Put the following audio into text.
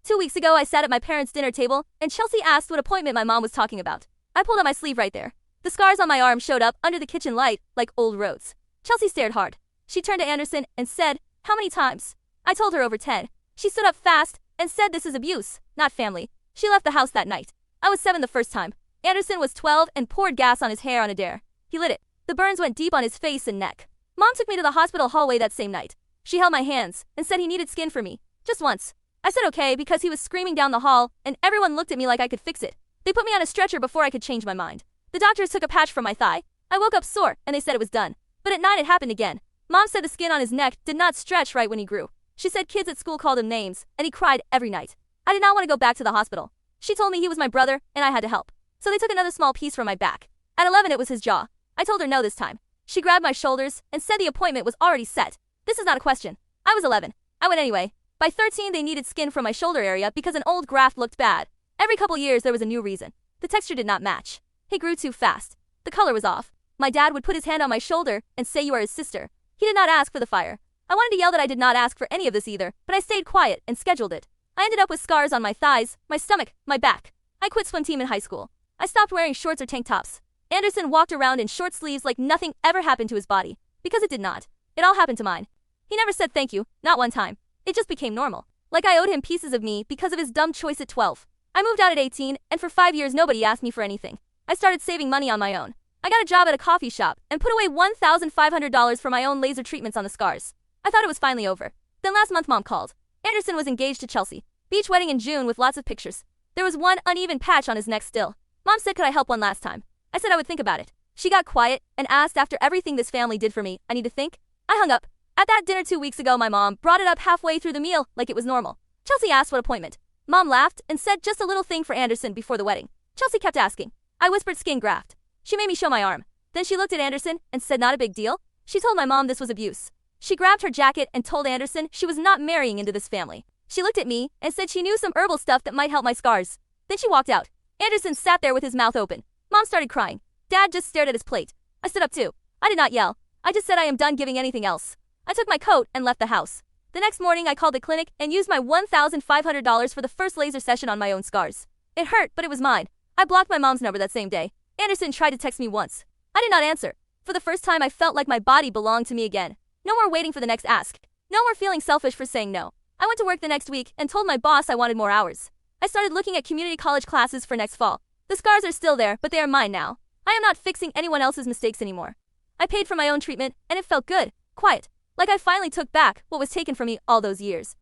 2 weeks ago, I sat at my parents' dinner table, and Chelsea asked what appointment my mom was talking about. I pulled up my sleeve right there. The scars on my arm showed up under the kitchen light, like old roads. Chelsea stared hard. She turned to Anderson and said, "How many times?" I told her over 10. She stood up fast and said this is abuse, not family. She left the house that night. I was 7 the first time. Anderson was 12 and poured gas on his hair on a dare. He lit it. The burns went deep on his face and neck. Mom took me to the hospital hallway that same night. She held my hands and said he needed skin for me. Just once. I said okay because he was screaming down the hall and everyone looked at me like I could fix it. They put me on a stretcher before I could change my mind. The doctors took a patch from my thigh. I woke up sore and they said it was done. But at night it happened again. Mom said the skin on his neck did not stretch right when he grew. She said kids at school called him names and he cried every night. I did not want to go back to the hospital. She told me he was my brother and I had to help. So they took another small piece from my back. At 11 it was his jaw. I told her no this time. She grabbed my shoulders and said the appointment was already set. This is not a question. I was 11. I went anyway. By 13 they needed skin from my shoulder area because an old graft looked bad. Every couple years there was a new reason. The texture did not match. He grew too fast. The color was off. My dad would put his hand on my shoulder and say you are his sister. He did not ask for the fire. I wanted to yell that I did not ask for any of this either, but I stayed quiet and scheduled it. I ended up with scars on my thighs, my stomach, my back. I quit swim team in high school. I stopped wearing shorts or tank tops. Anderson walked around in short sleeves like nothing ever happened to his body. Because it did not. It all happened to mine. He never said thank you, not one time. It just became normal. Like I owed him pieces of me because of his dumb choice at 12. I moved out at 18, and for 5 years nobody asked me for anything. I started saving money on my own. I got a job at a coffee shop and put away $1,500 for my own laser treatments on the scars. I thought it was finally over. Then last month Mom called. Anderson was engaged to Chelsea. Beach wedding in June with lots of pictures. There was one uneven patch on his neck still. Mom said could I help one last time. I said I would think about it. She got quiet and asked after everything this family did for me, I need to think? I hung up. At that dinner 2 weeks ago my mom brought it up halfway through the meal like it was normal. Chelsea asked what appointment. Mom laughed and said just a little thing for Anderson before the wedding. Chelsea kept asking. I whispered skin graft. She made me show my arm. Then she looked at Anderson and said not a big deal. She told my mom this was abuse. She grabbed her jacket and told Anderson she was not marrying into this family. She looked at me and said she knew some herbal stuff that might help my scars. Then she walked out. Anderson sat there with his mouth open. Mom started crying. Dad just stared at his plate. I stood up too. I did not yell. I just said I am done giving anything else. I took my coat and left the house. The next morning I called the clinic and used my $1,500 for the first laser session on my own scars. It hurt, but it was mine. I blocked my mom's number that same day. Anderson tried to text me once. I did not answer. For the first time I felt like my body belonged to me again. No more waiting for the next ask. No more feeling selfish for saying no. I went to work the next week and told my boss I wanted more hours. I started looking at community college classes for next fall. The scars are still there, but they are mine now. I am not fixing anyone else's mistakes anymore. I paid for my own treatment, and it felt good, quiet, like I finally took back what was taken from me all those years.